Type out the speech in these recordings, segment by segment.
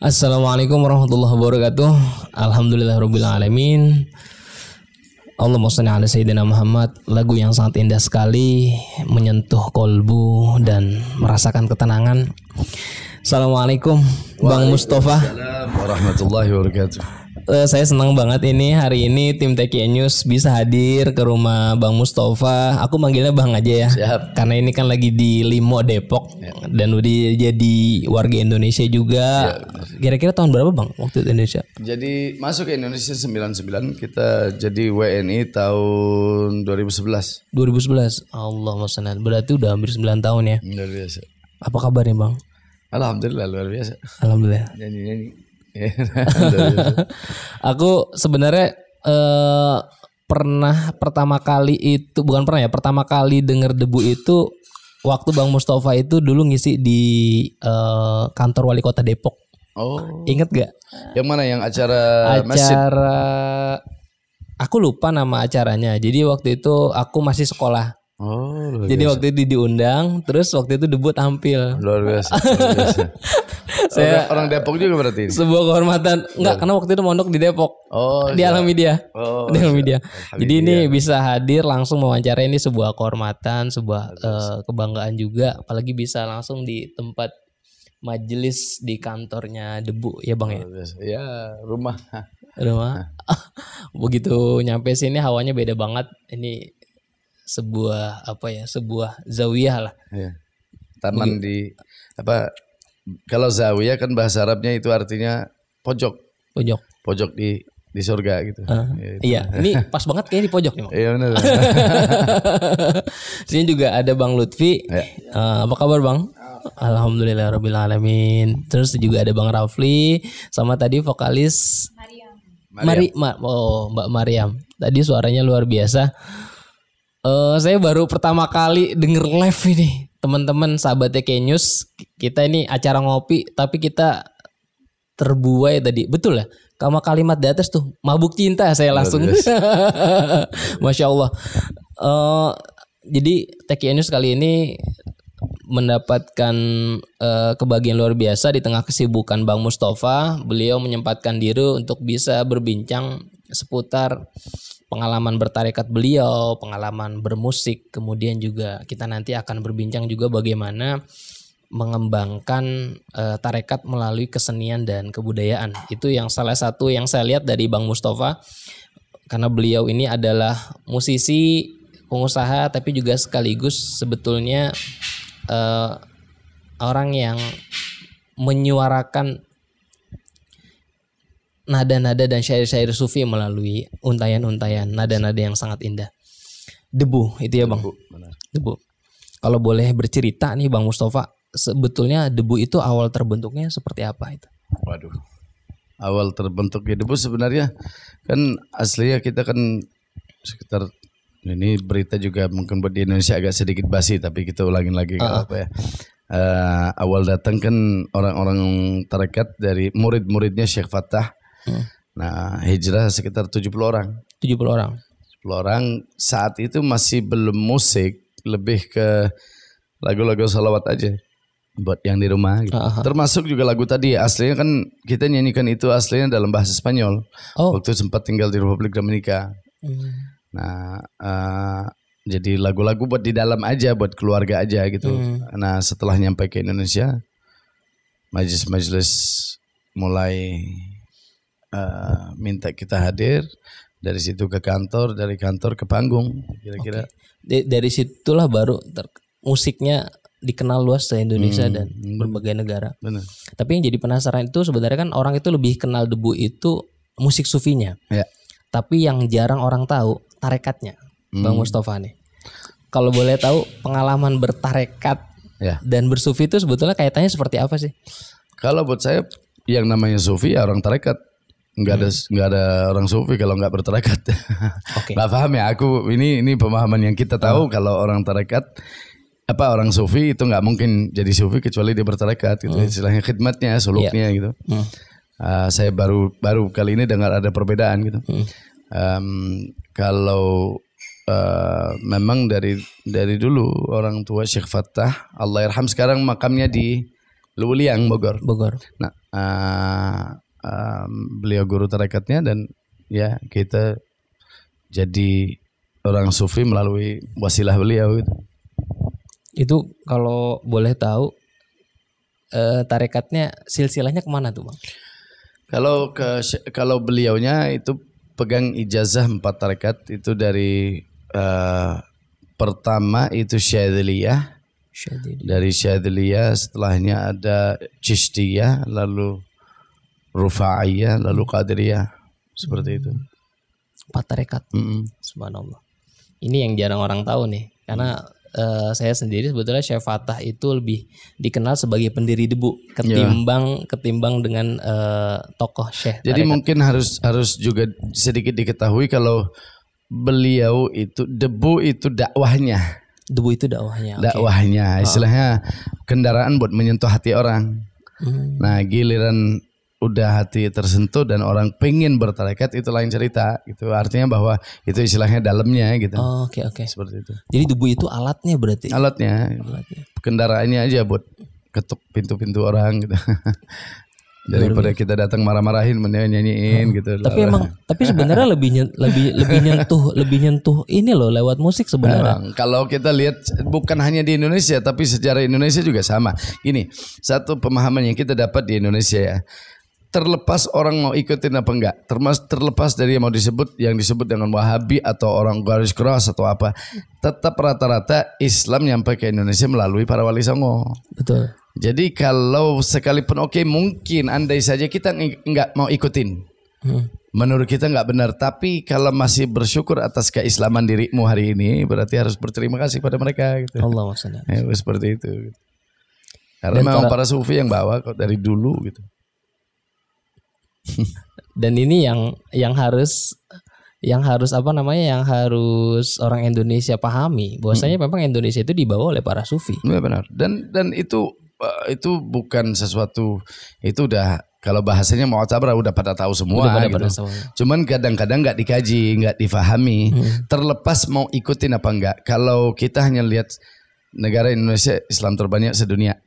Assalamualaikum warahmatullahi wabarakatuh. Alhamdulillahirabbil alamin. Allahumma shalli ala sayyidina Muhammad. Lagu yang sangat indah sekali, menyentuh kolbu dan merasakan ketenangan. Assalamualaikum Bang Mustafa. Waalaikumsalam warahmatullahi wabarakatuh. Saya senang banget ini hari ini tim TKI News bisa hadir ke rumah Bang Mustafa. Aku manggilnya Bang aja ya. Siap. Karena ini kan lagi di Limo Depok dan udah jadi warga Indonesia juga. Kira-kira tahun berapa Bang waktu di Indonesia? Jadi masuk ke Indonesia 99, kita jadi WNI tahun 2011. 2011. Allahumma shalli. Berarti udah hampir 9 tahun ya. Luar biasa. Apa kabarnya Bang? Alhamdulillah luar biasa. Alhamdulillah. Nyanyi-nyanyi. Aku sebenarnya pertama kali denger debu itu waktu Bang Mustafa itu dulu ngisi di kantor wali kota Depok. Oh. Ingat gak? Yang mana yang acara masjid? Aku lupa nama acaranya. Jadi waktu itu aku masih sekolah. Oh, jadi waktu itu diundang, terus waktu itu debu tampil. Luar biasa. Luar biasa. Saya orang Depok juga berarti. Sebuah kehormatan. Enggak, karena waktu itu mondok di Depok. Oh, di Alam Media. Oh, di Alam Media. Jadi ini bisa hadir langsung mewawancarai, ini sebuah kehormatan, sebuah kebanggaan juga, apalagi bisa langsung di tempat majelis di kantornya debu ya Bang ya. Ya, rumah. Begitu nyampe sini hawanya beda banget. Ini sebuah sebuah zawiyah lah. Ya. Taman di kalau zawiyah kan bahasa Arabnya itu artinya pojok di surga gitu. Iya, ini pas banget kayaknya di pojok nih. Iya benar. Sini juga ada Bang Lutfi. Ya. Apa kabar Bang? Alhamdulillahirabbil alamin. Terus juga ada Bang Rafli sama tadi vokalis Mbak Mariam. Tadi suaranya luar biasa. Saya baru pertama kali denger live ini, teman-teman sahabat TK News. Kita ini acara ngopi, tapi kita terbuai tadi, betul ya? Sama kalimat di atas tuh, mabuk cinta saya langsung. Masya Allah. Jadi TK News kali ini mendapatkan kebahagiaan luar biasa di tengah kesibukan Bang Mustafa. Beliau menyempatkan diri untuk bisa berbincang seputar pengalaman bertarekat beliau, pengalaman bermusik, kemudian juga kita nanti akan berbincang juga bagaimana mengembangkan tarekat melalui kesenian dan kebudayaan. Itu yang salah satu yang saya lihat dari Bang Mustafa, karena beliau ini adalah musisi, pengusaha, tapi juga sekaligus sebetulnya orang yang menyuarakan nada-nada dan syair-syair sufi melalui untayan-untayan nada-nada yang sangat indah. Debu itu ya Bang. Debu. Kalau boleh bercerita nih Bang Mustafa, sebetulnya debu itu awal terbentuknya seperti apa itu? Waduh. Awal terbentuknya debu sebenarnya kan aslinya kita kan sekitar, ini berita juga mungkin buat di Indonesia agak sedikit basi, tapi kita ulangin lagi apa ya. Awal datang kan orang-orang tarekat dari murid-muridnya Syekh Fattah. Nah, hijrah sekitar 70 orang. 70 orang. 10 orang saat itu masih belum musik, lebih ke lagu-lagu salawat aja buat yang di rumah gitu. Termasuk juga lagu tadi aslinya kan kita nyanyikan itu aslinya dalam bahasa Spanyol. Waktu sempat tinggal di Republik Dominika. Nah, jadi lagu-lagu buat di dalam aja, buat keluarga aja gitu. Nah, setelah nyampe ke Indonesia, majelis-majelis mulai minta kita hadir, dari situ ke kantor, dari kantor ke panggung, kira-kira. Dari situlah baru musiknya dikenal luas se Indonesia dan berbagai negara. Benar. Tapi yang jadi penasaran itu sebenarnya kan orang itu lebih kenal debu itu musik sufinya. Ya. Tapi yang jarang orang tahu tarekatnya, Bang Mustafa nih. Kalau boleh tahu pengalaman bertarekat dan bersufi itu sebetulnya kaitannya seperti apa sih? Kalau buat saya yang namanya sufi ya orang tarekat. Nggak ada orang sufi kalau nggak bertarekat. Nggak paham ya aku, ini pemahaman yang kita tahu. Kalau orang tarekat orang sufi itu nggak mungkin jadi sufi kecuali dia bertarekat gitu. Istilahnya khidmatnya, suluknya gitu. Saya baru kali ini dengar ada perbedaan gitu. Kalau memang dari dulu orang tua Syekh Fattah Allahyarham, sekarang makamnya di Luwiliang Bogor. Nah, beliau guru tarekatnya dan ya kita jadi orang sufi melalui wasilah beliau gitu. Itu kalau boleh tahu tarekatnya silsilahnya kemana tuh Bang? Kalau beliaunya itu pegang ijazah 4 tarekat itu dari pertama itu Syadziliyah. Dari Syadziliyah setelahnya ada Chishtiyah, lalu Rufa'iyah, lalu Qadiriyah, seperti itu. 4 tarekat. Subhanallah. Ini yang jarang orang tahu nih, karena saya sendiri sebetulnya Syekh Fatah itu lebih dikenal sebagai pendiri debu ketimbang dengan tokoh Syekh. Jadi mungkin harus juga sedikit diketahui kalau beliau itu debu itu dakwahnya. Debu itu dakwahnya. Dakwahnya, istilahnya kendaraan buat menyentuh hati orang. Nah, giliran udah hati tersentuh dan orang pengen bertarekat itu lain cerita gitu. Artinya bahwa itu istilahnya dalamnya gitu. Oke. Seperti itu. Jadi debu itu alatnya berarti. Alatnya. Kendaraannya aja buat ketuk pintu-pintu orang gitu. Daripada kita datang marah-marahin nyanyiin gitu. Tapi sebenarnya lebih nyentuh ini loh lewat musik sebenarnya. Kalau kita lihat bukan hanya di Indonesia tapi sejarah Indonesia juga sama. Gini, satu pemahaman yang kita dapat di Indonesia ya. Terlepas orang mau ikutin apa enggak, terlepas dari yang disebut dengan Wahabi atau orang garis keras atau apa, tetap rata-rata Islam nyampe ke Indonesia melalui para wali songo. Betul. Jadi kalau sekalipun mungkin andai saja kita enggak mau ikutin, menurut kita enggak benar, tapi kalau masih bersyukur atas keislaman dirimu hari ini, berarti harus berterima kasih pada mereka. Gitu. Allah maksudnya. Seperti itu. Karena memang para sufi yang bawa kok dari dulu gitu. Dan ini yang harus orang Indonesia pahami bahwasanya memang Indonesia itu dibawa oleh para sufi. Benar. Dan itu bukan sesuatu, itu udah kalau bahasanya mu'tabar udah pada tahu semua gitu. Cuman kadang-kadang nggak dikaji, nggak difahami. Terlepas mau ikutin apa enggak. Kalau kita hanya lihat negara Indonesia Islam terbanyak sedunia.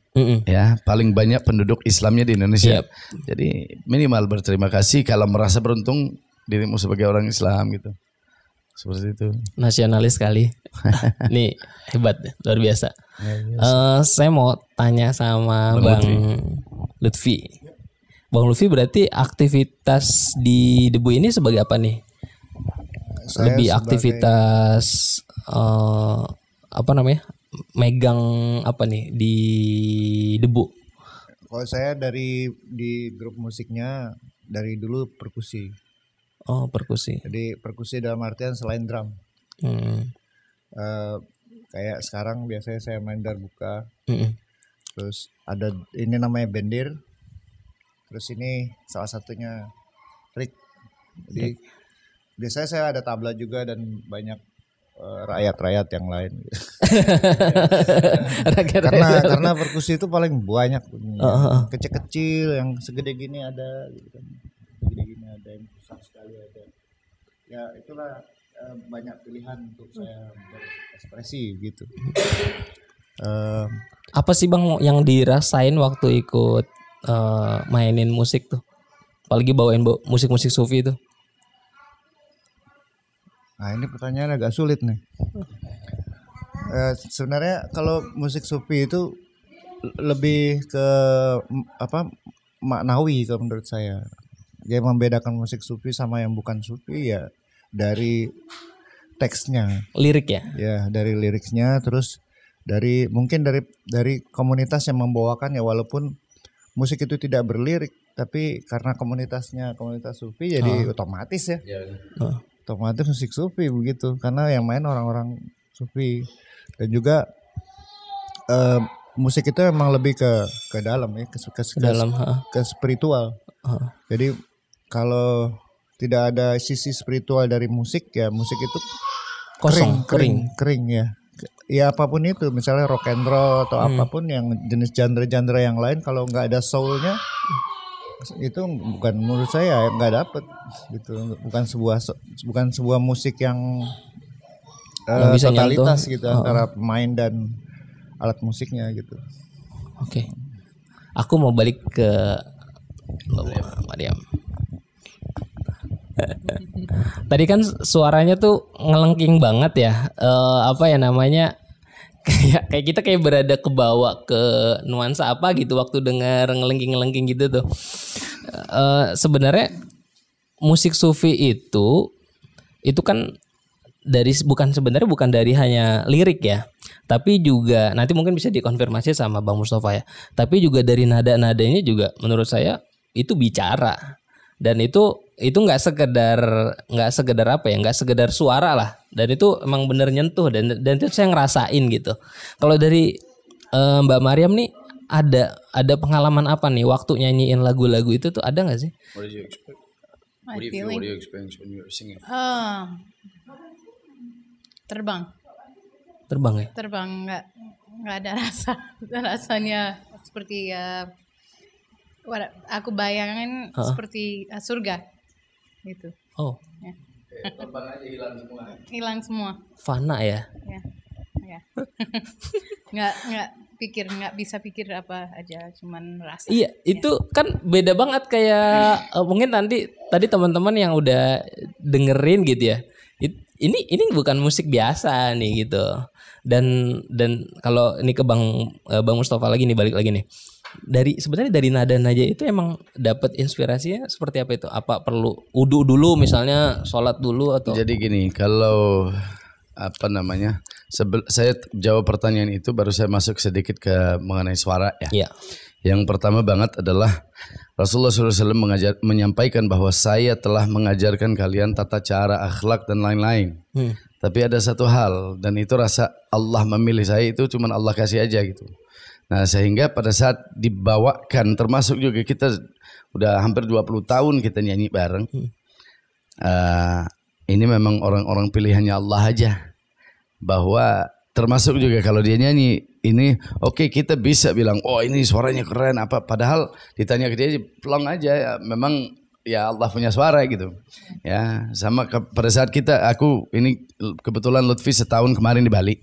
Ya, paling banyak penduduk Islamnya di Indonesia. Jadi minimal berterima kasih kalau merasa beruntung dirimu sebagai orang Islam gitu. Seperti itu. Nasionalis sekali. Nih hebat, luar biasa. Saya mau tanya sama Bang Lutfi. Bang Lutfi berarti aktivitas di debu ini sebagai apa nih? Lebih aktivitas megang apa nih di debu? Kalau saya di grup musiknya dari dulu perkusi. Oh, perkusi. Jadi perkusi dalam artian selain drum. Kayak sekarang biasanya saya main darbuka. Terus ada ini namanya bendir. Terus ini salah satunya rik. Jadi biasanya saya ada tabla juga dan banyak rakyat-rakyat yang lain. Karena perkusi itu paling banyak, kecil-kecil yang segede gini ada, gitu kan. Segede gini ada, yang besar sekali ada. Ya itulah banyak pilihan untuk saya berekspresi gitu. Apa sih Bang yang dirasain waktu ikut mainin musik tuh? Apalagi bawain musik-musik sufi itu. Nah ini pertanyaan agak sulit nih. Sebenarnya kalau musik sufi itu lebih ke maknawi kalau menurut saya. Yang membedakan musik sufi sama yang bukan sufi ya dari teksnya, lirik ya. Ya dari liriknya, terus mungkin dari komunitas yang membawakan ya, walaupun musik itu tidak berlirik tapi karena komunitas sufi jadi otomatis ya. Otomatis musik sufi begitu, karena yang main orang-orang sufi. Dan juga musik itu memang lebih ke dalam ya, ke spiritual. Jadi kalau tidak ada sisi spiritual dari musik ya, musik itu kering ya. Ya apapun itu, misalnya rock and roll atau apapun yang jenis genre-genre yang lain, kalau nggak ada soulnya itu bukan, menurut saya nggak dapet gitu. Bukan sebuah musik yang bisa totalitas nyentuh, gitu antara pemain dan alat musiknya gitu. Oke. Aku mau balik ke Mariam. Tadi kan suaranya tuh ngelengking banget ya. Kayak kita berada ke bawah ke nuansa apa gitu waktu dengar ngelengking gitu tuh. Sebenarnya musik sufi itu kan bukan dari hanya lirik ya, tapi juga nanti mungkin bisa dikonfirmasi sama Bang Mustafa ya. Tapi juga dari nada-nadanya juga menurut saya itu bicara, dan itu itu nggak sekedar apa ya, nggak sekedar suara lah, dan itu emang bener nyentuh dan itu saya ngerasain gitu. Kalau dari Mbak Mariam nih ada pengalaman apa nih waktu nyanyiin lagu-lagu itu tuh, ada nggak sih? What do you expect? My What do you feel? feeling? What do you experience when you're singing? Terbang Ya? Terbang, nggak ada rasanya seperti aku bayangin seperti surga gitu. Oh. Ya. Terbang aja Hilang semua. Fana ya? Ya. nggak bisa pikir apa aja, cuman rasa. Iya, itu kan beda banget kayak mungkin tadi teman-teman yang udah dengerin gitu ya. Ini bukan musik biasa nih gitu. Dan kalau ini ke Bang Mustafa lagi nih, balik lagi nih. Sebenarnya dari nada-nada itu emang dapat inspirasinya seperti apa itu? Apa perlu wudu dulu misalnya, sholat dulu atau? Jadi gini, kalau saya jawab pertanyaan itu baru saya masuk sedikit ke mengenai suara ya. Iya. Yang pertama banget adalah Rasulullah SAW menyampaikan bahwa saya telah mengajarkan kalian tata cara, akhlak dan lain-lain. Tapi ada satu hal, dan itu rasa Allah memilih saya itu cuman Allah kasih aja gitu. Nah sehingga pada saat dibawakan, termasuk juga kita udah hampir 20 tahun kita nyanyi bareng. Ini memang orang-orang pilihannya Allah aja. Bahwa termasuk juga kalau dia nyanyi ini oke, kita bisa bilang oh ini suaranya keren apa, padahal ditanya ke dia plong aja ya, memang ya Allah punya suara gitu ya. Sama pada saat aku ini kebetulan Lutfi setahun kemarin di Bali,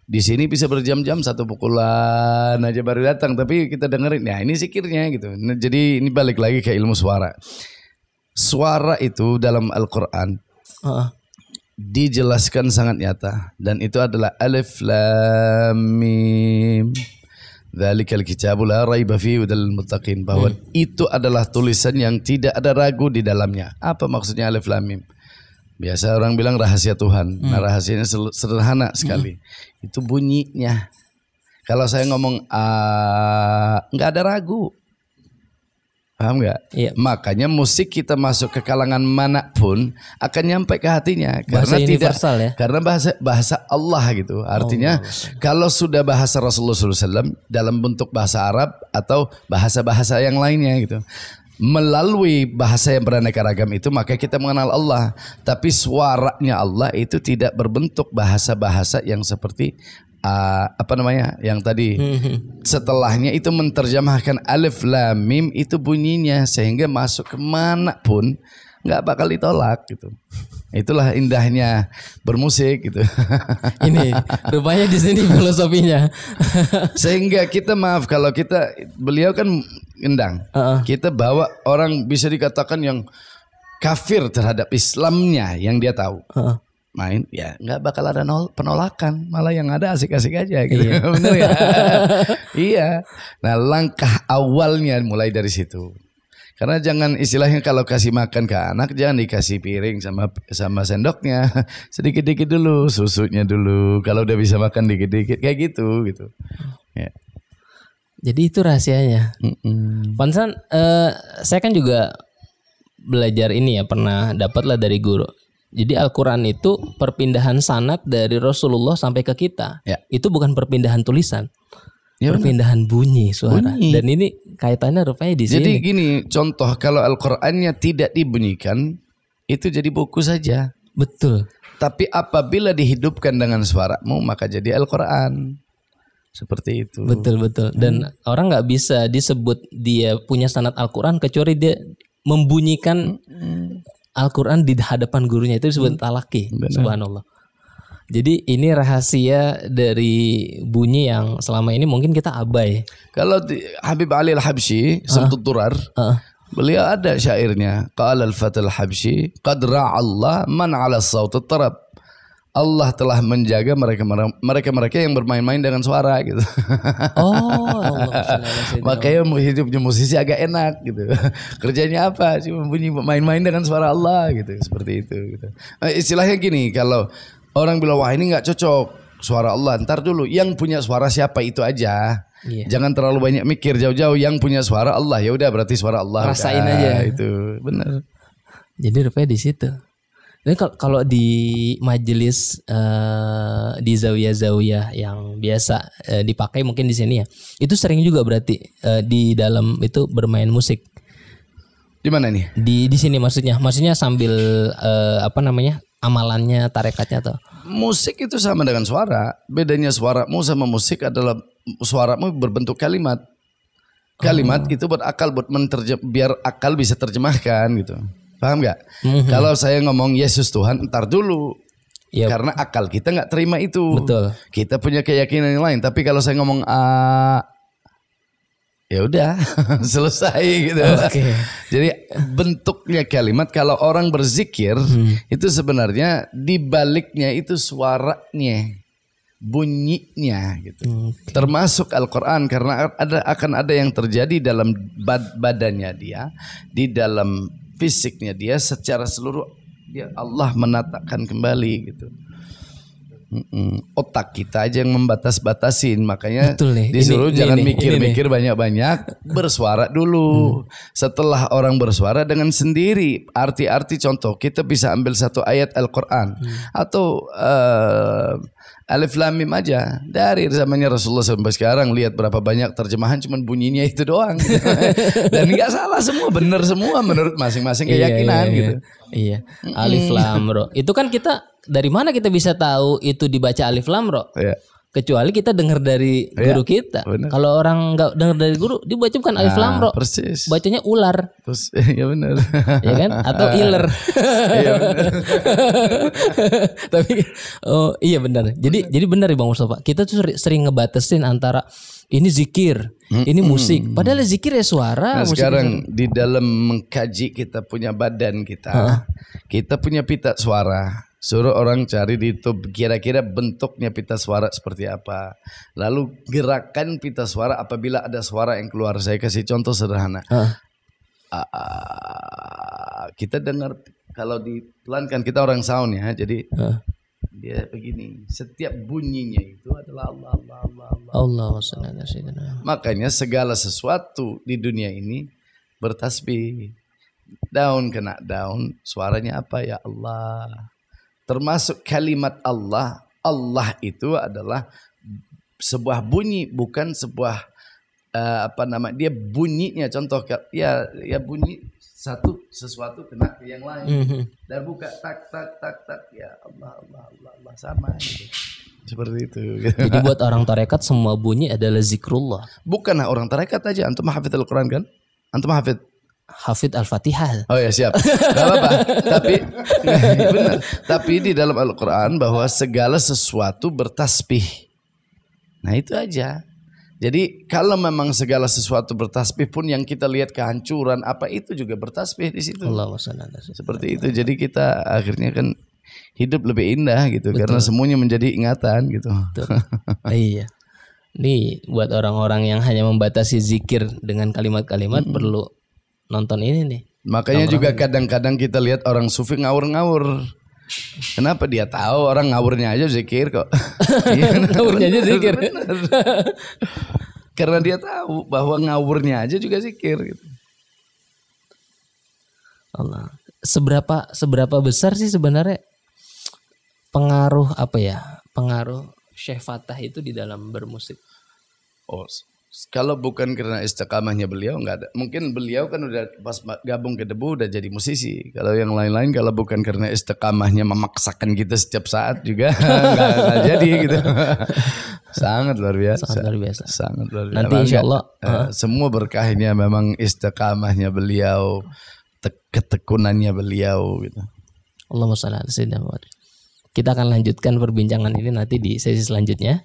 di sini bisa berjam-jam satu pukulan aja baru datang, tapi kita dengerin ya ini zikirnya gitu. Nah, jadi ini balik lagi ke ilmu suara. Suara itu dalam Al-Quran dijelaskan sangat nyata, dan itu adalah alif lam mim dzalikal kitabu la raiba fihi hudal muttaqin, bahwa itu adalah tulisan yang tidak ada ragu di dalamnya. Apa maksudnya alif lam mim? Biasa orang bilang rahasia Tuhan. Nah, rahasianya sederhana sekali. Itu bunyinya. Kalau saya ngomong nggak ada ragu. Paham nggak? Iya. Makanya musik kita masuk ke kalangan manapun akan nyampe ke hatinya, bahasa karena universal ya? Karena bahasa Allah gitu. Artinya kalau sudah bahasa Rasulullah SAW dalam bentuk bahasa Arab atau bahasa-bahasa yang lainnya gitu, melalui bahasa yang beraneka ragam itu maka kita mengenal Allah. Tapi suaranya Allah itu tidak berbentuk bahasa-bahasa yang seperti yang tadi setelahnya itu menterjemahkan alif lam mim itu bunyinya, sehingga masuk kemana pun nggak bakal ditolak gitu. Itulah indahnya bermusik gitu. Ini rupanya di sini filosofinya. Sehingga kita kalau beliau kan gendang, kita bawa orang bisa dikatakan yang kafir terhadap Islamnya yang dia tahu. Main ya nggak bakal ada penolakan, malah yang ada asik-asik aja gitu. Iya. Bener ya. Iya. Nah langkah awalnya mulai dari situ, karena jangan istilahnya kalau kasih makan ke anak jangan dikasih piring sama sendoknya, sedikit-dikit dulu, susunya dulu, kalau udah bisa makan dikit-dikit kayak gitu ya. Jadi itu rahasianya. Pantesan saya kan juga belajar ini ya, pernah dapat lah dari guru. Jadi Al-Quran itu perpindahan sanad dari Rasulullah sampai ke kita. Ya. Itu bukan perpindahan tulisan. Ya, perpindahan bunyi suara. Dan ini kaitannya rupanya di sini. Jadi gini, contoh kalau Al-Qurannya tidak dibunyikan, itu jadi buku saja. Betul. Tapi apabila dihidupkan dengan suaramu, maka jadi Al-Quran. Seperti itu. Betul. Dan orang nggak bisa disebut dia punya sanad Al-Quran kecuali dia membunyikan Al-Quran di hadapan gurunya, itu disebut talaki. Subhanallah. Jadi ini rahasia dari bunyi yang selama ini mungkin kita abai. Kalau Habib Ali Al-Habsyi, Samtud Durar, beliau ada syairnya. Qala al-fatal Habsyi, qad ra'allah man 'ala as-sawt at-tarab. Allah telah menjaga mereka yang bermain-main dengan suara gitu. Makanya hidupnya musisi agak enak gitu. Kerjanya apa? Cuma bunyi main-main dengan suara Allah gitu. Seperti itu gitu. Istilahnya gini, kalau orang bilang wah ini nggak cocok suara Allah, ntar dulu yang punya suara siapa itu aja. Iya. Jangan terlalu banyak mikir jauh-jauh. Yang punya suara Allah, ya udah berarti suara Allah. Rasain udah, aja. Itu benar. Jadi rupanya di situ. Dan kalau di majelis di zawiyah-zawiyah yang biasa dipakai mungkin di sini ya, itu sering juga berarti di dalam itu bermain musik. Di mana nih? Di sini maksudnya sambil amalannya, tarekatnya tuh. Musik itu sama dengan suara. Bedanya suaramu sama musik adalah suaramu berbentuk kalimat. Kalimat itu buat akal, biar akal bisa terjemahkan gitu. Paham gak? Kalau saya ngomong Yesus Tuhan, ntar dulu. Yep. Karena akal kita nggak terima itu. Betul. Kita punya keyakinan yang lain. Tapi kalau saya ngomong ya udah selesai gitu. Okay. Jadi bentuknya kalimat kalau orang berzikir itu sebenarnya di baliknya itu suaranya, bunyinya gitu. Termasuk Al-Qur'an karena akan ada yang terjadi dalam badannya dia, di dalam fisiknya dia secara seluruh dia Allah menatakan kembali gitu. Otak kita aja yang membatas-batasin, makanya disuruh jangan mikir-mikir banyak-banyak, bersuara dulu. Setelah orang bersuara dengan sendiri, arti-arti contoh kita bisa ambil satu ayat Al-Quran atau Alif Lam Mim aja dari zamannya Rasulullah sampai sekarang, lihat berapa banyak terjemahan cuman bunyinya itu doang gitu. Dan nggak salah semua, benar semua menurut masing-masing keyakinan gitu. Iya. Alif Lam Ra. Itu kan kita dari mana kita bisa tahu itu dibaca Alif Lam Ra? Iya. Kecuali kita dengar dari guru kita. Kalau orang nggak dengar dari guru, dia baca bukan Alif Lam Ra. Persis. Bacanya ular. Iya benar. Ya kan? Atau iler. Iya benar. Tapi iya benar. Jadi benar ya Bang Mustafa. Kita tuh sering ngebatasin antara ini zikir, ini musik. Padahal zikir ya suara. Nah, sekarang di dalam mengkaji kita punya badan kita, kita punya pita suara. Suruh orang cari di YouTube kira-kira bentuknya pita suara seperti apa. Lalu gerakan pita suara apabila ada suara yang keluar. Saya kasih contoh sederhana. Kita dengar kalau dipelankan, kita orang sound ya. Jadi dia begini. Setiap bunyinya itu adalah Allah. Makanya segala sesuatu di dunia ini bertasbih. Daun kena daun, suaranya apa? Ya Allah. Termasuk kalimat Allah. Allah itu adalah sebuah bunyi, bukan sebuah dia bunyinya. Contoh ya bunyi sesuatu kena ke yang lain. Dan buka tak ya Allah sama gitu. Seperti itu. Jadi buat orang tarekat semua bunyi adalah zikrullah. Bukan orang tarekat aja. Antum hafid Al-Quran kan? Antum Hafid Al-Fatihah. Oh ya siap. Gak apa-apa. Benar. Tapi di dalam Al-Quran bahwa segala sesuatu bertasbih. Nah itu aja. Jadi kalau memang segala sesuatu bertasbih pun yang kita lihat kehancuran apa itu juga bertasbih di situ. Seperti itu. Jadi kita akhirnya kan hidup lebih indah gitu. Betul. Karena semuanya menjadi ingatan gitu. Iya. Nih buat orang-orang yang hanya membatasi zikir dengan kalimat-kalimat perlu nonton ini nih. Makanya juga kadang-kadang kita lihat orang sufi ngawur-ngawur. Kenapa dia tahu orang ngawurnya aja zikir kok. Ngawurnya aja zikir. Karena dia tahu bahwa ngawurnya aja juga zikir gitu. Allah. Seberapa besar sih sebenarnya pengaruh pengaruh Syekh Fatah itu di dalam bermusik? Kalau bukan karena istiqamahnya beliau nggak ada. Mungkin beliau kan udah pas gabung ke Debu udah jadi musisi. Kalau yang lain-lain kalau bukan karena istiqamahnya memaksakan kita setiap saat juga nggak jadi gitu. Sangat luar biasa. Sangat luar biasa. Nanti insya Allah semua berkahnya memang istiqamahnya beliau, ketekunannya beliau gitu. Allahumma shalli ala sayyidina Muhammad. Kita akan lanjutkan perbincangan ini nanti di sesi selanjutnya.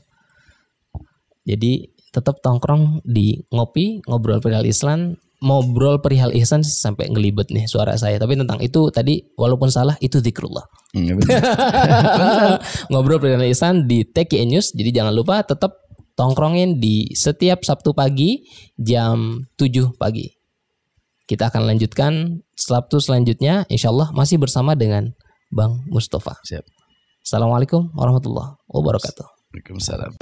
Jadi tetap tongkrong di ngopi, ngobrol perihal ihsan sampai ngelibet nih suara saya. Tapi tentang itu tadi walaupun salah itu zikrullah. Ngobrol perihal ihsan di TKI News. Jadi jangan lupa tetap tongkrongin di setiap Sabtu pagi jam 7 pagi. Kita akan lanjutkan Sabtu selanjutnya insyaallah masih bersama dengan Bang Mustafa. Siap. Assalamualaikum warahmatullahi wabarakatuh. Waalaikumsalam.